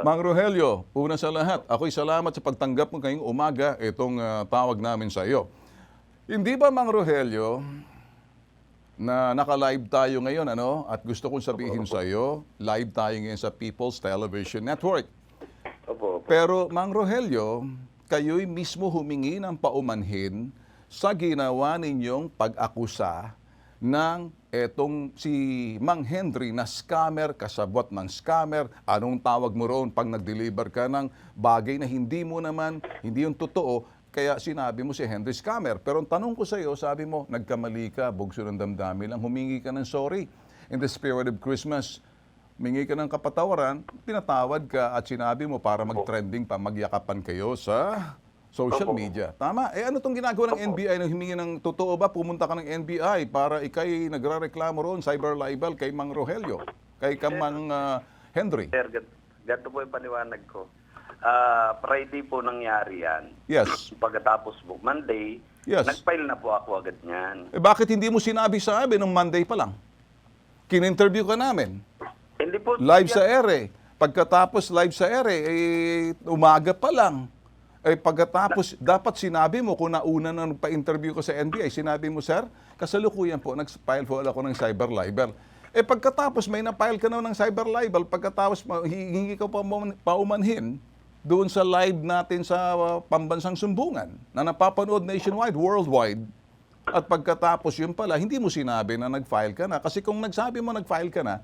Mang Rogelio, una sa lahat, ako'y salamat sa pagtanggap mo ngayong umaga itong tawag namin sa iyo. Hindi ba, Mang Rogelio, na naka-live tayo ngayon, ano? At gusto kong sabihin sa iyo, live tayo ngayon sa People's Television Network. Opo. Pero, Mang Rogelio, kayo'y mismo humingi ng paumanhin sa ginawa ninyong pag-akusa ng etong si Mang Henry na scammer, kasabwat ng scammer. Anong tawag mo roon pag nag-deliver ka ng bagay na hindi mo naman, hindi yung totoo, kaya sinabi mo si Henry scammer. Pero ang tanong ko sa iyo, sabi mo, nagkamali ka, bugso ng damdamin lang, humingi ka ng sorry. In the spirit of Christmas, humingi ka ng kapatawaran, pinatawad ka at sinabi mo para mag-trending pa, magyakapan kayo sa social media. Tama? Ano itong ginagawa ng NBI na humingi ng totoo ba? Pumunta ka ng NBI para ikay nagre-reklamo roon, cyber libel kay Mang Rogelio, kay Mang Henry. Sir, gato po yung paliwanag ko. Friday po nangyari yan. Yes. Pagkatapos po, Monday, Yes. nag-file na po ako agad niyan. Bakit hindi mo sinabi sa amin nung Monday pa lang? Kin-interview ka namin. Hindi po. Live sa ere. Pagkatapos live sa ere, umaga pa lang. Pagkatapos, dapat sinabi mo kung nauna na pa-interview ko sa NBI, sinabi mo, sir, kasalukuyan po, nag-file po ako ng cyber libel. Pagkatapos may na-file ka na ng cyber libel, pagkatapos hingi ka pa paumanhin doon sa live natin sa pambansang sumbungan na napapanood nationwide, worldwide. At pagkatapos yun pala, hindi mo sinabi na nag-file ka na. Kasi kung nagsabi mo nag-file ka na,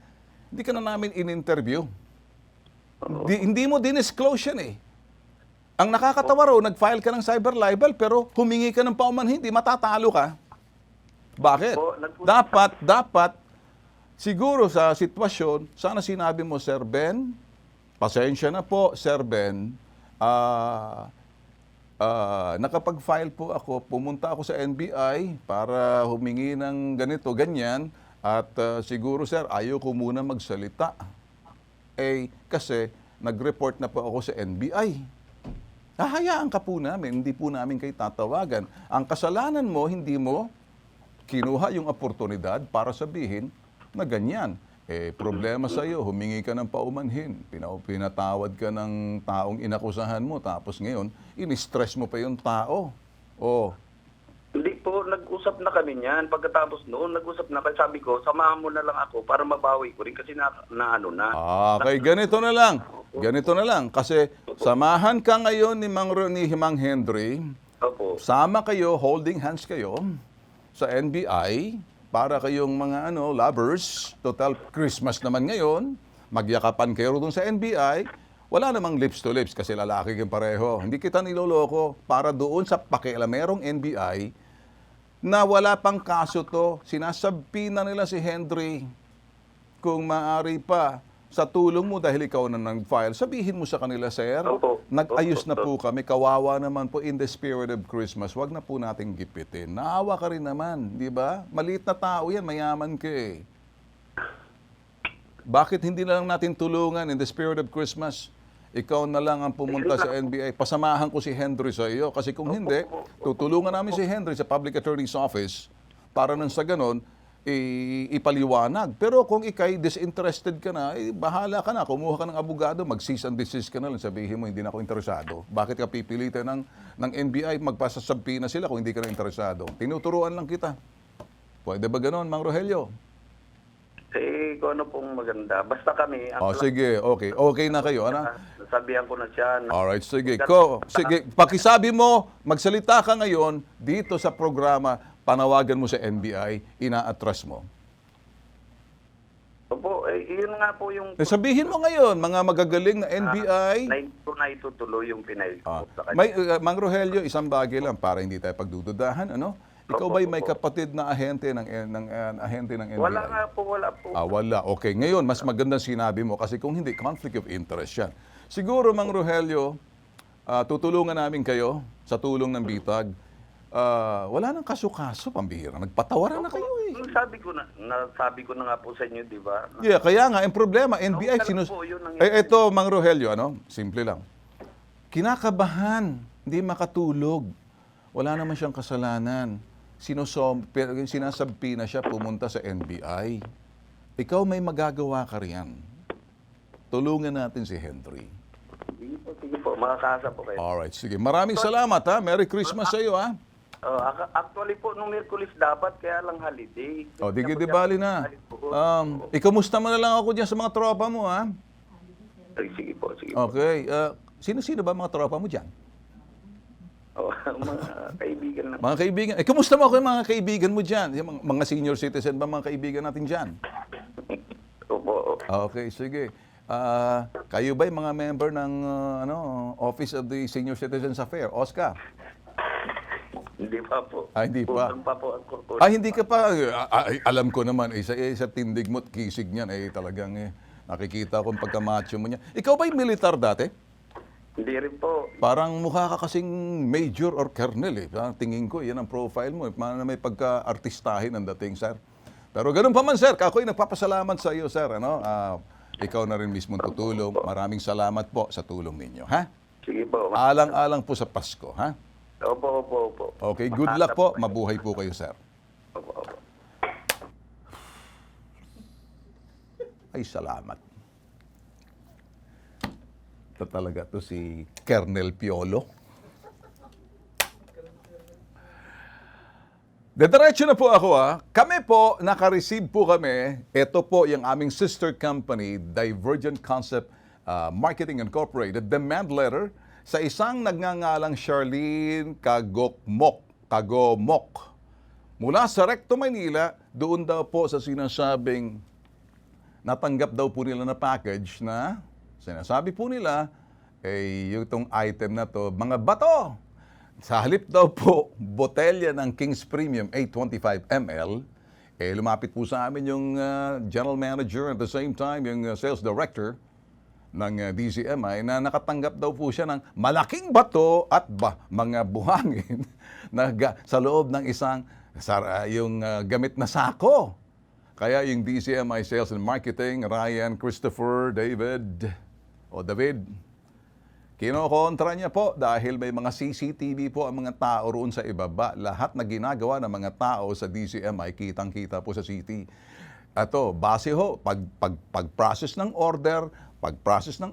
hindi ka na namin in-interview. Hindi mo dinisclose yan eh. Ang nakakatawa raw, nag-file ka ng cyber libel pero humingi ka ng paumanhin, hindi matatalo ka. Bakit? Dapat, siguro sa sitwasyon, sana sinabi mo, Sir Ben, pasensya na po, Sir Ben, nakapag-file po ako, pumunta ako sa NBI para humingi ng ganito, ganyan, at siguro, Sir, ayaw ko muna magsalita. Kasi nag-report na po ako sa NBI. Hahayaan ka po namin, hindi po namin kayo tatawagan. Ang kasalanan mo, hindi mo kinuha yung oportunidad para sabihin na ganyan. Problema sa iyo, humingi ka ng paumanhin, pinatawad ka ng taong inakusahan mo, tapos ngayon, in-stress mo pa yung tao. Hindi po, nag-usap na kami niyan. Pagkatapos noon, nag-usap na kami. Sabi ko, samahan mo na lang ako para mabawi ko rin kasi na. Okay, ganito na lang. Ganito na lang. Kasi samahan ka ngayon ni Mang Henry. Opo. Sama kayo, holding hands kayo sa NBI para kayong mga lovers. Total Christmas naman ngayon. Magyakapan kayo doon sa NBI. Wala namang lips to lips kasi lalaki kayong pareho. Hindi kita niloloko para doon sa pakialamerong NBI na wala pang kaso to. Sinasabi na nila si Henry kung maaari pa sa tulong mo dahil ikaw na nag-file, sabihin mo sa kanila, sir, nag-ayos na po kami, kawawa naman po in the spirit of Christmas, wag na po nating gipitin. Naawa ka rin naman, di ba? Maliit na tao yan, mayaman ka eh. Bakit hindi na lang natin tulungan in the spirit of Christmas? Ikaw na lang ang pumunta sa NBI. Pasamahan ko si Henry sa iyo. Kasi kung hindi, tutulungan namin si Henry sa Public Attorney's Office para nang sa ganon, ipaliwanag. Pero kung ikay disinterested ka na, bahala ka na. Kumuha ka ng abogado, mag-cease and desist ka na lang. Sabihin mo, hindi na ako interesado. Bakit ka pipilitan ng NBI? Magpasasabpi na sila kung hindi ka na interesado. Tinuturuan lang kita. Pwede ba ganon, Mang Rogelio? Kung ano pong maganda. Basta kami... Sige, okay. Okay na kayo, ano? Sabihan ko na siya. Alright, sige. Sige, pakisabi mo, magsalita ka ngayon dito sa programa, panawagan mo sa NBI, ina-atras mo. Opo, yun nga po yung... Sabihin mo ngayon, mga magagaling na NBI. na hindi ko na itutuloy yung pinail ko sa kanya. May, Mang Rogelio, isang bagay lang para hindi tayo pagdududahan, ano? Ikaw ba'y may kapatid na ahente ng NBI? Wala nga po, wala po. Wala. Okay, ngayon, mas magandang sinabi mo kasi kung hindi, conflict of interest yan. Siguro, Mang Rogelio, tutulungan namin kayo sa tulong ng bitag. Wala nang kaso-kaso, pambihira. Nagpatawaran na kayo eh. Sabi ko na nga po sa inyo, di ba? Yeah, kaya nga, ang problema, NBI, po, yun ang- Ito, Mang Rogelio, ano? Simple lang. Kinakabahan, hindi makatulog. Wala naman siyang kasalanan. Sinasabi na siya pumunta sa NBI. Ikaw may magagawa ka riyan. Tulungan natin si Henry. Sige po, makakasa po kayo. Alright, sige. Maraming salamat ha. Merry Christmas sa iyo ha. Actually po, nung Merkulis dapat, kaya lang holiday. Di bali na. Ikamusta mo na lang ako dyan sa mga tropa mo ha. Sige po, sige po. Okay. Sino-sino ba mga tropa mo dyan? Mga kaibigan na. Mga kaibigan. Kumusta mo ako yung mga kaibigan mo dyan? Yung mga senior citizen ba mga kaibigan natin dyan? Opo. Okay, sige. Kayo ba'y mga member ng Office of the Senior Citizens Affairs, OSCA? Hindi pa po. Hindi pa. Kulang pa po ako. Hindi ka pa. Alam ko naman, sa tindig mo at kisig niyan, talagang nakikita ko ang pagkamacho mo niya. Ikaw ba'y militar dati? Hindi rin po. Parang mukha ka kasing major or colonel eh. Tingin ko, yan ang profile mo. May pagka-artistahin ang dating, sir. Pero ganun pa man, sir. Ako'y nagpapasalamat sa iyo, sir. Ikaw na rin mismo tutulong. Maraming salamat po sa tulong ninyo. Ha? Sige po. Alang-alang po sa Pasko. Ha? Opo. Okay, good luck po. Mabuhay po kayo, sir. Opo. Ay, salamat. Ito talaga to si Colonel Piolo. Diretso na po ako Kami po, naka-receive po kami. Ito po yung aming sister company, Divergent Concept Marketing Incorporated, demand letter sa isang nagngangalang Charlene Kagomok. Mula sa Recto, Manila, doon daw po sa sinasabing natanggap daw po nila na package na sinasabi po nila, yung item na to, mga bato. Sa halip daw po, botelya ng King's Premium 825 ml, lumapit po sa amin yung general manager at the same time yung sales director ng DCMI na nakatanggap daw po siya ng malaking bato at mga buhangin sa loob ng isang yung gamit na sako. Kaya yung DCMI Sales and Marketing, Ryan, Christopher, David, kinokontra niya po dahil may mga CCTV po ang mga tao roon sa ibaba. Lahat na ginagawa ng mga tao sa DCMI, kitang-kita po sa CT. Base ho, pag-process ng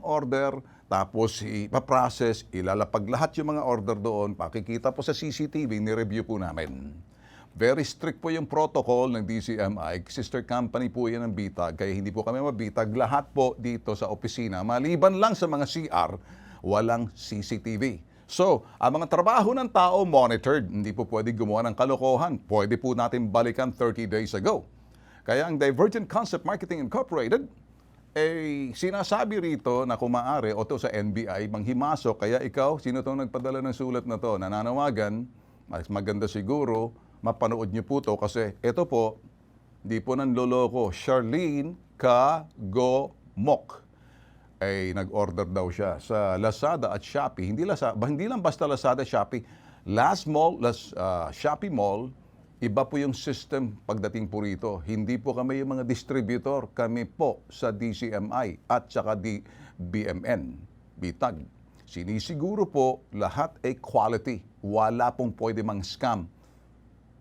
order, tapos ipaprocess, ilalapag lahat yung mga order doon, pakikita po sa CCTV, ni-review po namin. Very strict po yung protocol ng DCMI. Sister company po yan ng bitag, kaya hindi po kami mabitag. Lahat po dito sa opisina, maliban lang sa mga CR, walang CCTV. So, ang mga trabaho ng tao monitored. Hindi po pwede gumawa ng kalokohan. Pwede po natin balikan 30 days ago. Kaya ang Divergent Concept Marketing Incorporated, sinasabi rito na kung maaari, o to sa NBI, manghimasok. Kaya ikaw, sino itong nagpadala ng sulat na to? Nananawagan, mas maganda siguro, mapanood niyo po to kasi ito po, di po nanloloko. Charlene Kagomok nag-order daw siya sa Lazada at Shopee. Hindi lang basta Lazada, Shopee. Shopee Mall, iba po yung system pagdating po rito. Hindi po kami yung mga distributor. Kami po sa DCMI at saka BMN, Bitag. Sinisiguro po lahat ay quality. Wala pong pwede mang scam.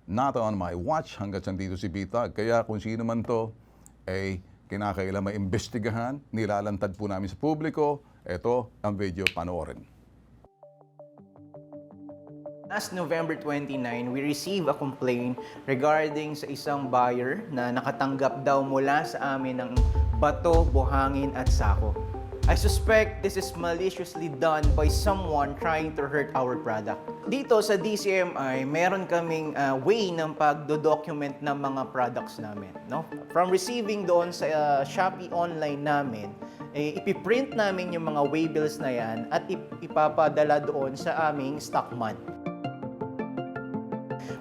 not on my watch hanggat sandito si Bitag. Kaya kung sino man to, ay kinakailangan maimbestigahan, nilalantad po namin sa publiko. Ito ang video, panoorin. Last November 29, we received a complaint regarding sa isang buyer na nakatanggap daw mula sa amin ng bato, buhangin at sako. I suspect this is maliciously done by someone trying to hurt our product. Dito sa DCMI, meron kaming way ng pagdo-document ng mga products namin. No? From receiving doon sa Shopee online namin, ipiprint namin yung mga waybills na yan at ipapadala doon sa aming stockman.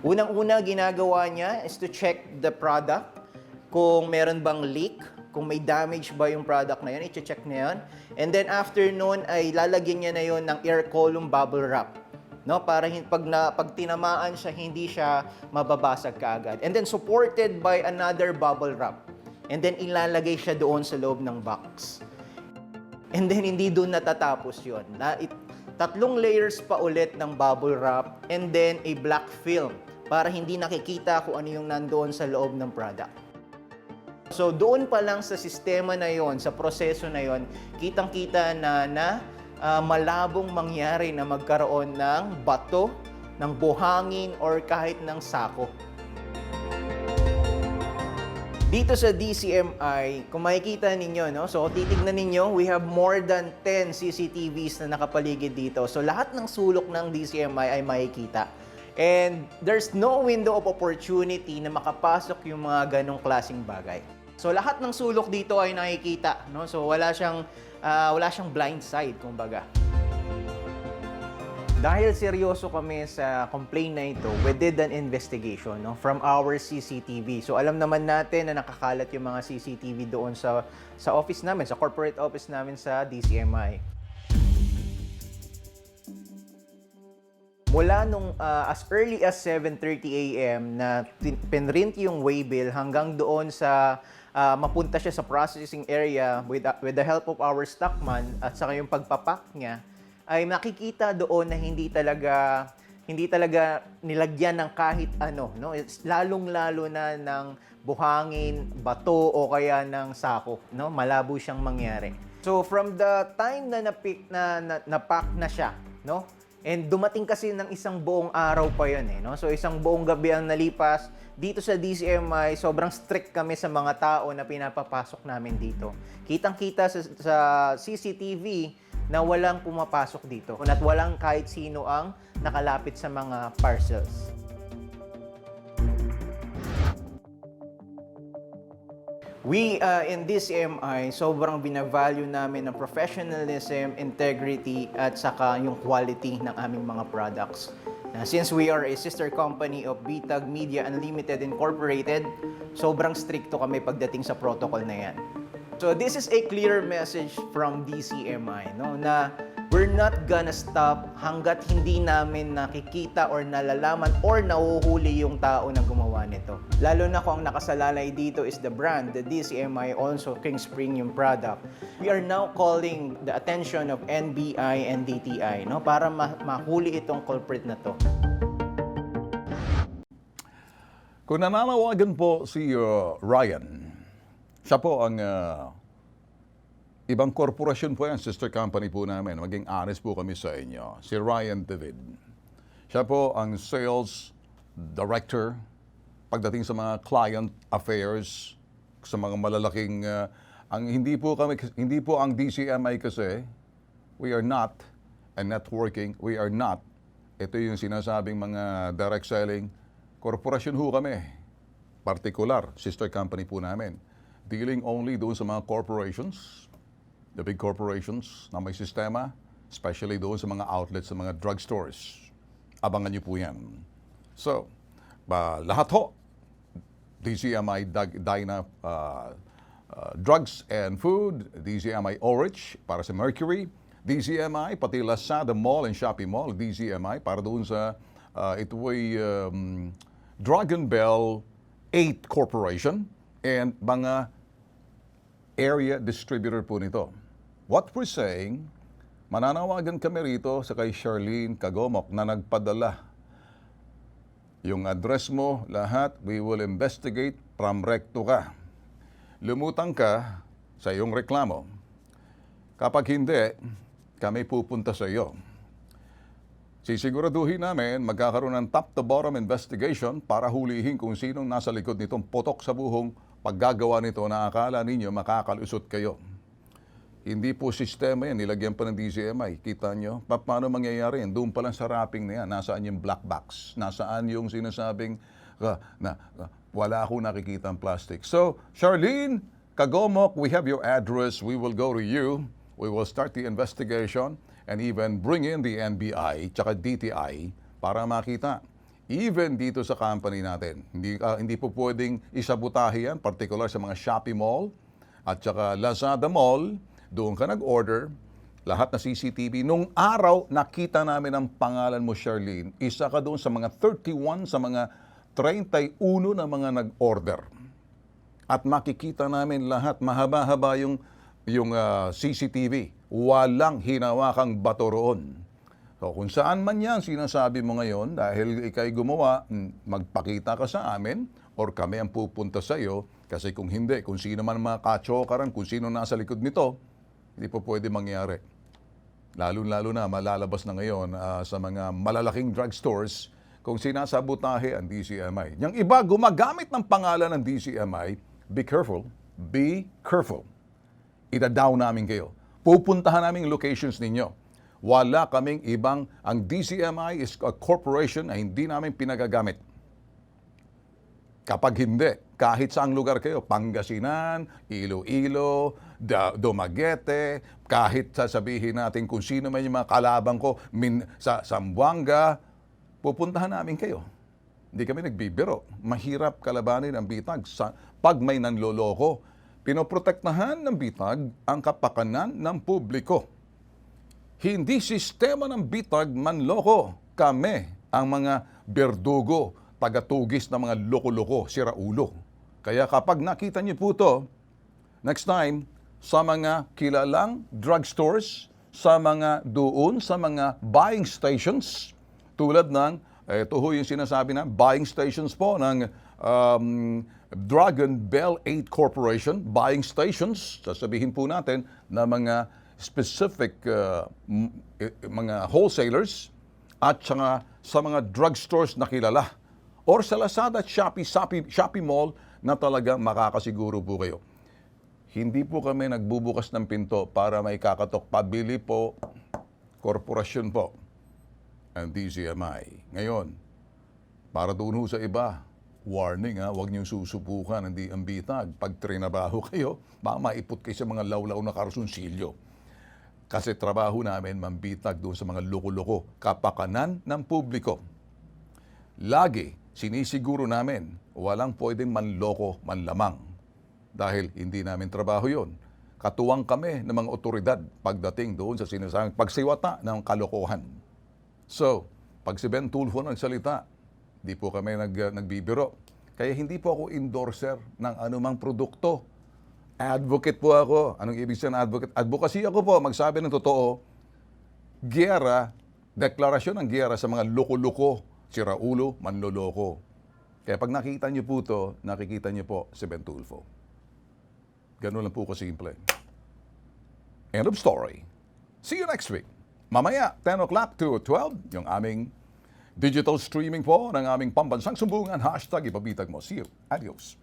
Unang-una ginagawa niya is to check the product, kung meron bang leak, kung may damage ba yung product na yun, i-check na yun. And then after nun ay lalagyan niya na yun ng air column bubble wrap. No, para pag tinamaan siya, hindi siya mababasag kaagad. And then supported by another bubble wrap. And then ilalagay siya doon sa loob ng box. And then hindi doon natatapos yun. Tatlong layers pa ulit ng bubble wrap and then a black film para hindi nakikita kung ano yung nandoon sa loob ng product. So doon pa lang sa sistema na yon, sa proseso na yon, kitang-kita na malabong mangyari na magkaroon ng bato, ng buhangin, or kahit ng sako. Dito sa DCMI, kung makikita ninyo, no? So titignan ninyo, we have more than 10 CCTVs na nakapaligid dito. So lahat ng sulok ng DCMI ay makikita. And there's no window of opportunity na makapasok yung mga ganong klaseng bagay. So lahat ng sulok dito ay nakikita, no? So wala siyang blind side, kumbaga. Dahil seryoso kami sa complaint na ito, we did an investigation, no, from our CCTV. So alam naman natin na nakakalat yung mga CCTV doon sa office namin, sa corporate office namin sa DCMI. Mula nung as early as 7:30 a.m. na pinrint yung waybill hanggang doon sa mapunta siya sa processing area with the help of our stockman at saka yung pagpapak niya, ay makikita doon na hindi talaga nilagyan ng kahit ano, no? Lalong-lalo na ng buhangin, bato o kaya ng sako, no? Malabo siyang mangyari. So from the time na na-pack na siya, no? And dumating kasi ng isang buong araw pa yun, no? So isang buong gabi ang nalipas. Dito sa DCMI, sobrang strict kami sa mga tao na pinapapasok namin dito. Kitang-kita sa CCTV na walang pumapasok dito at walang kahit sino ang nakalapit sa mga parcels. We in DCMI, sobrang binavalue namin ng professionalism, integrity, at saka yung quality ng aming mga products. Since we are a sister company of Bitag Media Unlimited Incorporated, sobrang stricto kami pagdating sa protocol na yan. So this is a clear message from DCMI, no, na we're not gonna stop hanggat hindi namin nakikita or nalalaman or nahuhuli yung tao na gumawa nito. Lalo na kung ang nakasalalay dito is the brand, the DCMI, also King's Premium product. We are now calling the attention of NBI and DTI, no, para mahuli itong culprit na to. Kung nananawagan po si Ryan, siya po ang ibang korporasyon po yan, sister company po namin. Maging honest po kami sa inyo. Si Ryan David. Siya po ang sales director pagdating sa mga client affairs, sa mga malalaking hindi po ang DCMI kasi, we are not a networking, we are not, ito yung sinasabing mga direct selling, korporasyon ho kami. Particular, sister company po namin. Dealing only doon sa mga corporations, the big corporations na may sistema, especially doon sa mga outlets, sa mga drugstores. Abangan niyo po yan. So, lahat ho, DCMI Dyna Drugs and Food, DCMI Orich para sa Mercury, DCMI pati Lazada Mall and Shopee Mall, DCMI para doon sa ito ay Dragon Bell 8 Corporation and mga area distributor po nito. What we're saying, mananawagan kami rito sa kay Charlene Kagomok na nagpadala Yung address mo, lahat, we will investigate from recto ka. Lumutang ka sa iyong reklamo. Kapag hindi, kami pupunta sa iyo. Sisiguraduhin namin magkakaroon ng top-to-bottom investigation para hulihin kung sinong nasa likod nitong potok sa buhong paggagawa nito na akala ninyo makakalusot kayo. Hindi po sistema yan, nilagyan pa ng DCMI. Kita nyo? Paano mangyayari yan? Doon pa lang sa wrapping na yan, nasaan yung black box? Nasaan yung sinasabing wala akong nakikita ang plastic. So, Charlene Kagomok, we have your address. We will go to you. We will start the investigation and even bring in the NBI tsaka DTI para makita. Even dito sa company natin, hindi po pwedeng isabutahe yan, particular sa mga Shopee Mall at tsaka Lazada Mall. Doon ka nag-order, lahat na CCTV. Nung araw, nakita namin ang pangalan mo, Charlene. Isa ka doon sa mga 31, sa mga 31 na mga nag-order. At makikita namin lahat, mahaba-haba yung CCTV. Walang hinawakang bato roon. So, kung saan man yan sinasabi mo ngayon, dahil ikay gumawa, magpakita ka sa amin, or kami ang pupunta sa iyo, kasi kung hindi, kung sino man mga kachokaran, kung sino nasa likod nito, hindi po pwede mangyari. Lalo-lalo na malalabas na ngayon sa mga malalaking drugstores kung sinasabutahe ang DCMI. Yung iba gumagamit ng pangalan ng DCMI, be careful, be careful. Ida-down namin kayo. Pupuntahan namin locations ninyo. Wala kaming ibang, ang DCMI is a corporation na hindi namin pinagagamit. Kapag hindi, kahit saang lugar kayo, Pangasinan, Iloilo, Dumaguete, kahit sasabihin natin kung sino man yung mga kalabang ko sa Zamboanga, pupuntahan namin kayo. Hindi kami nagbibiro. Mahirap kalabanin ang bitag pag may nanloloko. Pinoprotektahan ng bitag ang kapakanan ng publiko. Hindi sistema ng bitag manloko. Kami ang mga berdugo, tagatugis ng mga loko-loko, siraulo. Kaya kapag nakita niyo po ito, next time, sa mga kilalang drugstores, sa mga doon, sa mga buying stations, tulad ng, ito ho yung sinasabi na, buying stations po ng Dragon Bell 8 Corporation, buying stations, sasabihin po natin na mga specific mga wholesalers at saka sa mga drugstores na kilala or sa Lazada at Shopee Mall na talagang makakasiguro po kayo. Hindi po kami nagbubukas ng pinto para may kakatok. Pabili po, korporasyon po, ang DCMI. Ngayon, para doon sa iba, warning huwag niyong susubukan, hindi ang bitag. Pag trinabaho kayo, baka maiput kayo sa mga lawlaw na karsunsilyo. Kasi trabaho namin mambitag doon sa mga loko-loko, kapakanan ng publiko. Lagi, sinisiguro namin, walang pwedeng manloko, manlamang. Dahil hindi namin trabaho yon. Katuwang kami ng mga otoridad pagdating doon sa sinasabing pagsiwata ng kalokohan. So, pag si Ben Tulfo nagsalita, di po kami nagbibiro. Kaya hindi po ako endorser ng anumang produkto. Advocate po ako. Anong ibig sabihin ng advocate? Advocacy ako po, magsabi ng totoo. Giyera, deklarasyon ng giyera sa mga loko-loko, siraulo, manloloko. Kaya pag nakita niyo po ito, nakikita niyo po si Ben Tulfo. Ganun lang po kasimple. End of story. See you next week. Mamaya, 10 o'clock to 12, yung aming digital streaming po ng aming pambansang sumbungan. #Ipabitag mo. See you. Adios.